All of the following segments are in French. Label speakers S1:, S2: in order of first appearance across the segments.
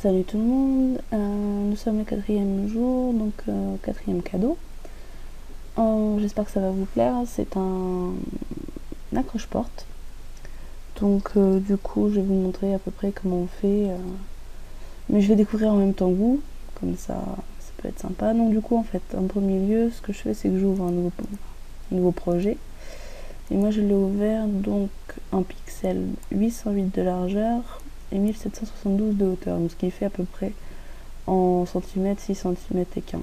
S1: Salut tout le monde, nous sommes le 4e jour, donc 4e cadeau. J'espère que ça va vous plaire, c'est un accroche-porte. Donc du coup je vais vous montrer à peu près comment on fait, mais je vais découvrir en même temps que vous, comme ça peut être sympa. Donc du coup en fait en premier lieu ce que je fais c'est que j'ouvre un nouveau projet. Et moi je l'ai ouvert donc en pixels 808 de largeur et 1772 de hauteur, donc ce qui fait à peu près en centimètres 6 cm et 15,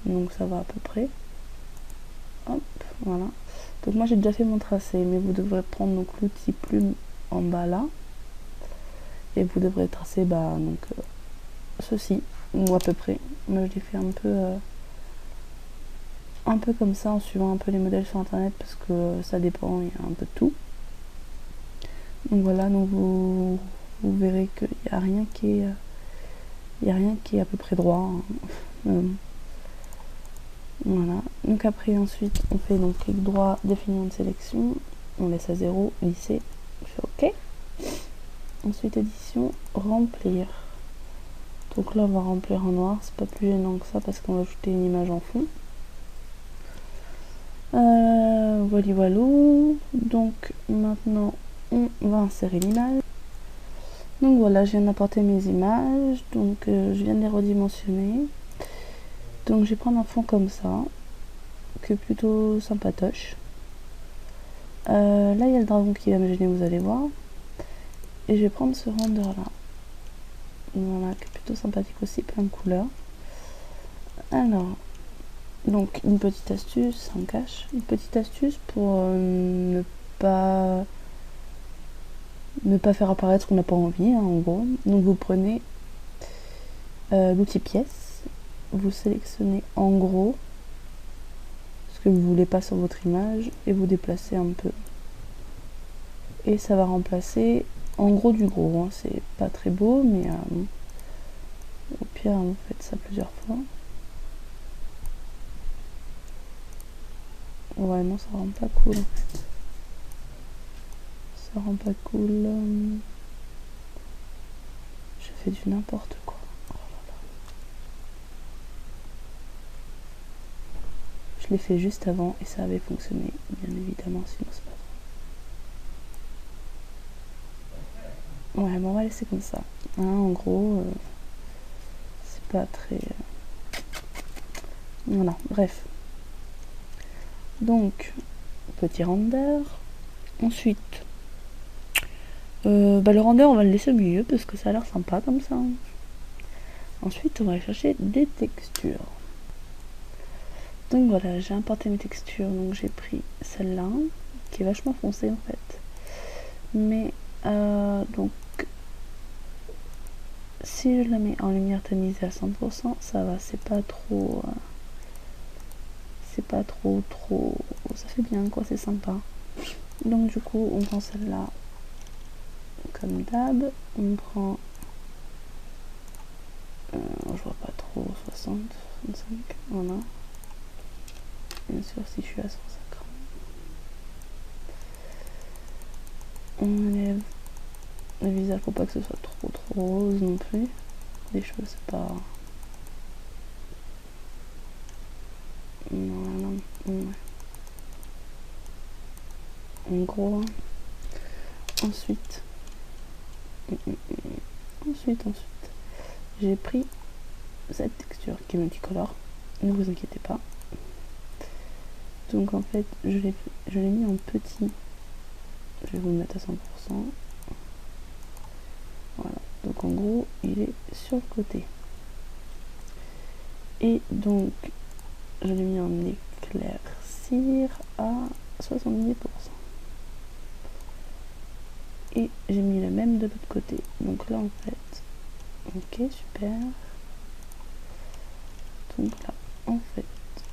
S1: donc ça va à peu près. Hop, voilà. Donc moi j'ai déjà fait mon tracé, mais vous devrez prendre donc l'outil plume en bas là et vous devrez tracer donc ceci, ou à peu près. Moi je l'ai fait un peu comme ça en suivant un peu les modèles sur internet parce que ça dépend, il y a un peu de tout. Donc voilà, donc vous verrez qu'il n'y a rien qui est à peu près droit, hein. Voilà, donc après ensuite on fait donc clic droit, définir une sélection, on laisse à 0, lisser, on fait OK. Ensuite édition, remplir. Donc là on va remplir en noir, c'est pas plus gênant que ça parce qu'on va ajouter une image en fond. Voilà. Donc maintenant on va insérer l'image. Donc voilà, je viens d'apporter mes images, donc je viens de les redimensionner. Donc je vais prendre un fond comme ça, qui est plutôt sympatoche. Là il y a le dragon qui va me gêner, vous allez voir. Et je vais prendre ce render là. Voilà, qui est plutôt sympathique aussi, plein de couleurs. Alors, donc une petite astuce, ça me cache. Une petite astuce pour ne pas faire apparaître ce qu'on n'a pas envie, hein, en gros. Donc vous prenez l'outil pièce, vous sélectionnez en gros ce que vous voulez pas sur votre image et vous déplacez un peu. Et ça va remplacer en gros du gros, hein. C'est pas très beau, mais au pire vous faites ça plusieurs fois. Ouais, non, ça rend pas cool en fait. Ça rend pas cool. Je fais du n'importe quoi. Oh là là. Je l'ai fait juste avant et ça avait fonctionné, bien évidemment, sinon c'est pas drôle. Ouais, bon, on va laisser comme ça. Hein, en gros, c'est pas très. Voilà, bref. Donc, petit render. Ensuite, le render, on va le laisser au milieu parce que ça a l'air sympa comme ça. Ensuite, on va aller chercher des textures. Donc voilà, j'ai importé mes textures. Donc j'ai pris celle-là, qui est vachement foncée en fait. Mais, donc, si je la mets en lumière tamisée à 100%, ça va, c'est pas trop. Ça fait bien quoi, c'est sympa. Donc du coup on prend celle-là comme d'hab, on prend je vois pas trop, 60, 65, voilà. Bien sûr si je suis à 150, on enlève le visage pour pas que ce soit trop rose non plus. Les cheveux c'est pas. Voilà, ouais. En gros, hein. Ensuite, j'ai pris cette texture qui est multicolore, ne vous inquiétez pas. Donc en fait, je l'ai mis en petit. Je vais vous le mettre à 100%. Voilà, donc en gros, il est sur le côté. Et donc, je l'ai mis en éclaircir à 70%. Et j'ai mis le même de l'autre côté. Donc là, en fait, ok, super. Donc là, en fait,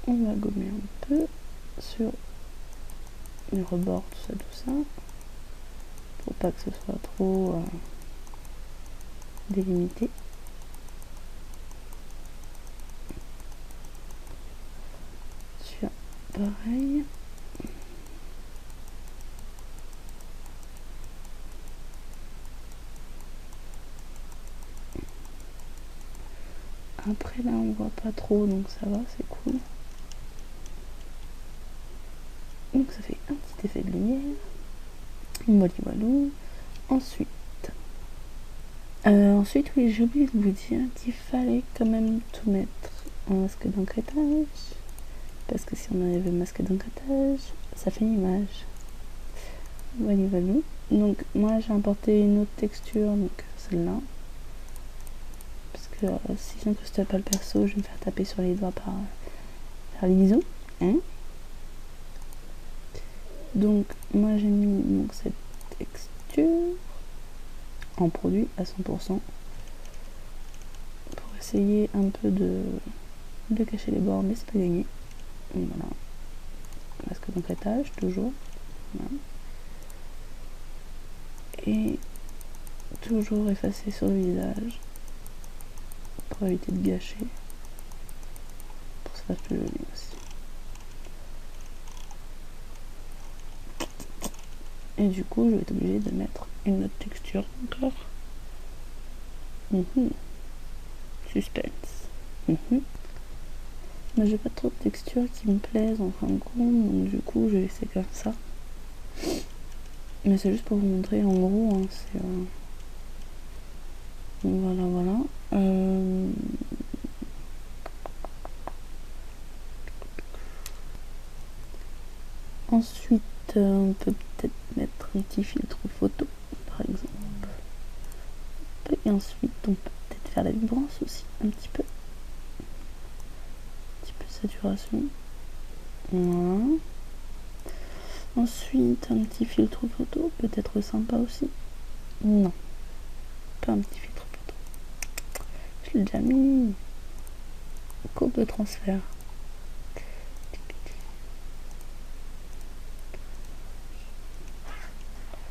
S1: on va gommer un peu sur les rebords, tout ça, pour pas que ce soit trop délimité. Sur pareil. Après là on voit pas trop donc ça va, c'est cool. Donc ça fait un petit effet de lumière. Voilà, voilà. Ensuite, oui, j'ai oublié de vous dire qu'il fallait quand même tout mettre en masque d'encrêtage. Parce que si on enlève le masque d'encrêtage, ça fait une image. Voilà, voilà. Donc moi j'ai importé une autre texture, donc celle-là. Parce que si j'incruste pas le perso, je vais me faire taper sur les doigts par les bisous. Hein, donc moi j'ai mis donc, cette texture en produit à 100% pour essayer un peu de cacher les bords, mais c'est pas gagné. Voilà. Masque d'encrêtage, toujours. Voilà. Et toujours effacer sur le visage pour éviter de gâcher. Pour que ça fasse plus joli aussi. Et du coup, je vais être obligée de mettre une autre texture encore. Suspense. Mais j'ai pas trop de textures qui me plaisent en fin de compte, donc du coup, je vais laisser comme ça. Mais c'est juste pour vous montrer en gros, hein, c'est... Voilà, voilà. Ensuite, on peut peut-être mettre un petit filtre photo, par exemple. Et ensuite, on peut peut-être faire la vibrance aussi, un petit peu. Un petit peu de saturation. Voilà. Ensuite, un petit filtre photo, peut-être sympa aussi. Non, pas un petit filtre photo. Je l'ai déjà mis. Courbe de transfert.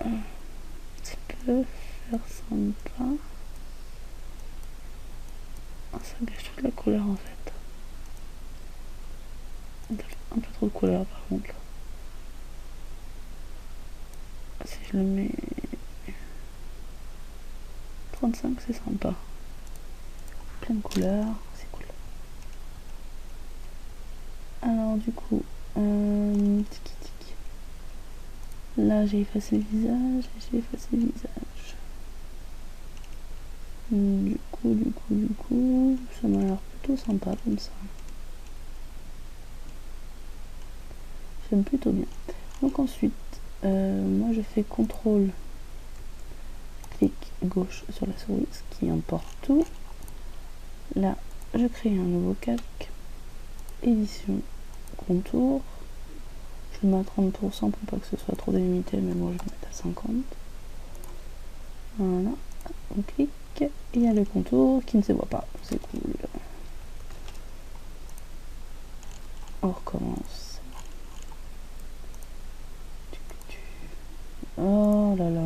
S1: Un petit peu faire sympa. Ça gâche toute la couleur en fait. Un peu trop de couleur par contre. Si je le mets 35, c'est sympa. Plein de couleurs, c'est cool. Alors du coup, là j'ai effacé le visage et j'ai effacé le visage. Du coup, ça m'a l'air plutôt sympa comme ça. J'aime plutôt bien. Donc ensuite, moi je fais CTRL clic gauche sur la souris, ce qui importe tout. Là, je crée un nouveau calque, édition, contour. Je le mets à 30% pour pas que ce soit trop délimité, mais moi je vais mettre à 50. Voilà, on clique, et il y a le contour qui ne se voit pas, c'est cool. On recommence. Oh là là.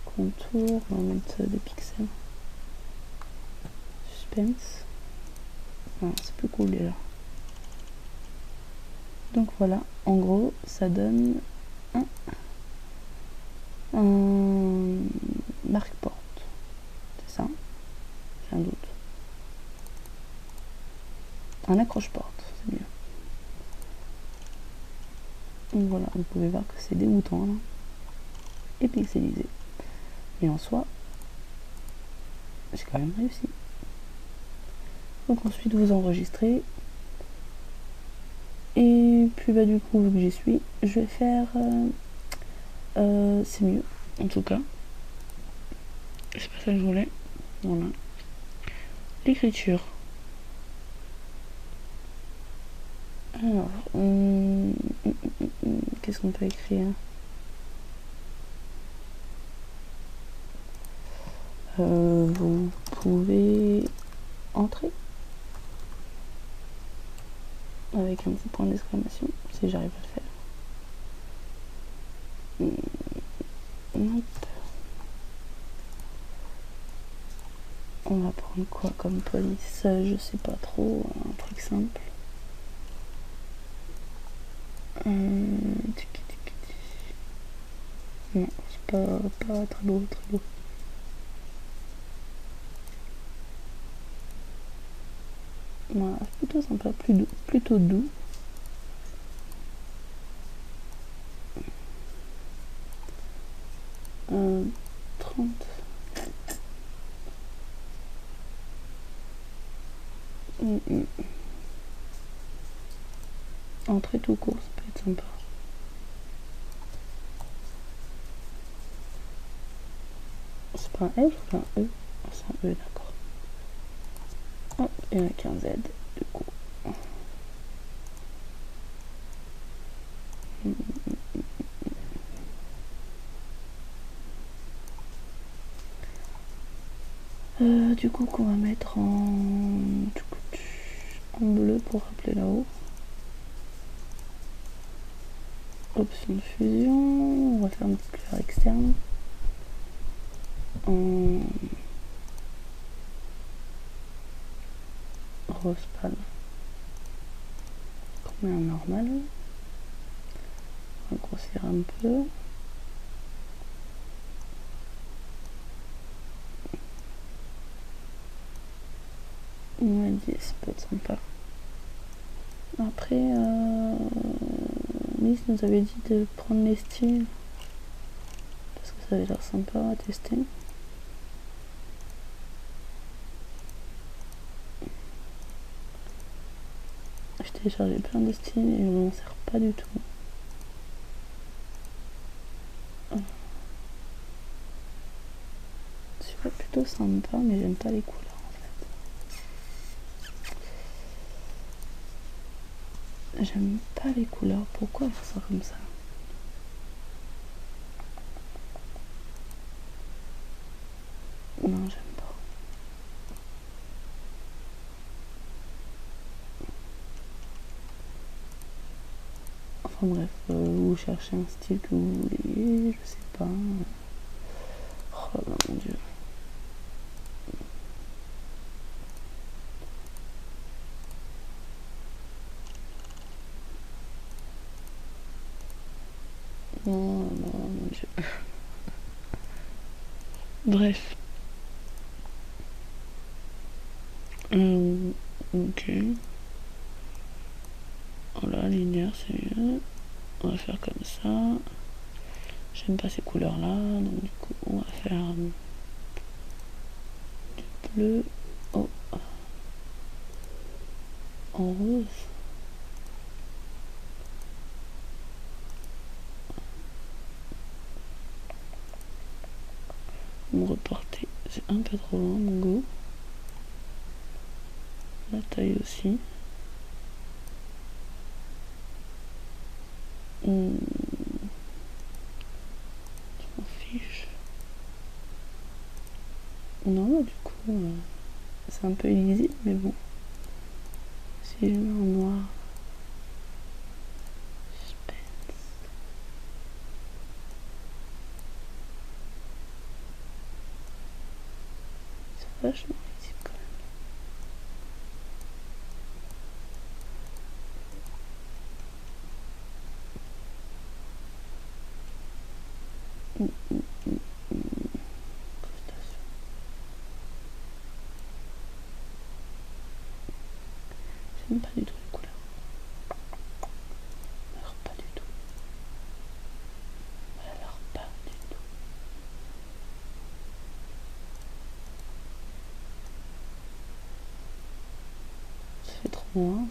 S1: Contour, on va mettre des pixels. Suspense. Ah, c'est plus cool déjà. Donc voilà, en gros, ça donne un marque-porte. C'est ça? J'ai un doute. Un accroche-porte, c'est mieux. Donc voilà, vous pouvez voir que c'est dégoûtant là. Et pixelisé. Mais en soi, j'ai quand même réussi. Donc ensuite vous enregistrez. Et puis bah du coup, vu que j'y suis, je vais faire... c'est mieux, en tout cas. C'est pas ça que je voulais. Voilà. L'écriture. Alors, qu'est-ce qu'on peut écrire? Vous pouvez entrer avec un petit point d'exclamation, si j'arrive à le faire. Nope. On va prendre quoi comme police? Je sais pas trop, un truc simple. Non, c'est pas très beau, très beau. Voilà, plutôt sympa, plutôt doux. Euh, 30. Entrée tout court, ça peut être sympa. C'est pas un F ou un E? C'est un E, d'accord. Hop, et avec un Z, du coup. Du coup, qu'on va mettre en bleu pour rappeler là-haut. Option de fusion, on va faire une petite couleur externe. En rose pâle. On met un normal. On va grossir un peu. Ouais, 10, ça peut être sympa. Après, Miss nous avait dit de prendre les styles. Parce que ça avait l'air sympa à tester. J'ai téléchargé plein de styles et je m'en sers pas du tout. C'est plutôt sympa, mais j'aime pas les couleurs. J'aime pas les couleurs, pourquoi faire ça comme ça? Non, j'aime pas. Enfin bref, vous cherchez un style que vous voulez, je sais pas. Oh là, mon dieu. Oh là, mon dieu. Bref. Ok. Voilà, linéaire, c'est mieux. On va faire comme ça. J'aime pas ces couleurs là, donc du coup on va faire du bleu en rose. Me reporter, c'est un peu trop loin mon goût. La taille aussi. Je m'en fiche. Non, du coup, c'est un peu illisible, mais bon. Si je mets en noir. Suspense. C'est vachement illisible quand même. J'aime pas du tout les couleurs. Alors pas du tout. Alors pas du tout. Ça fait trop loin.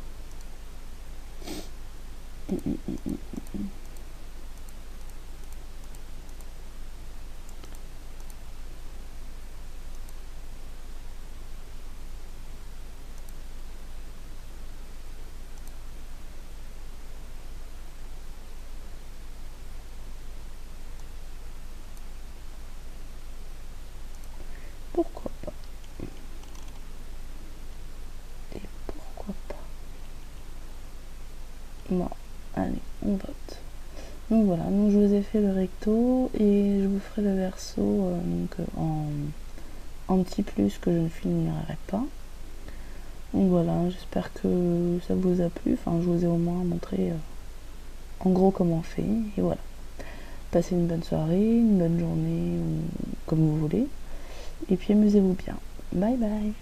S1: Pourquoi pas? Et pourquoi pas? Bon, allez, on vote. Donc voilà, donc je vous ai fait le recto et je vous ferai le verso en petit plus que je ne finirai pas. Donc voilà, j'espère que ça vous a plu. Enfin, je vous ai au moins montré en gros comment on fait. Et voilà. Passez une bonne soirée, une bonne journée, ou comme vous voulez. Et puis amusez-vous bien. Bye bye.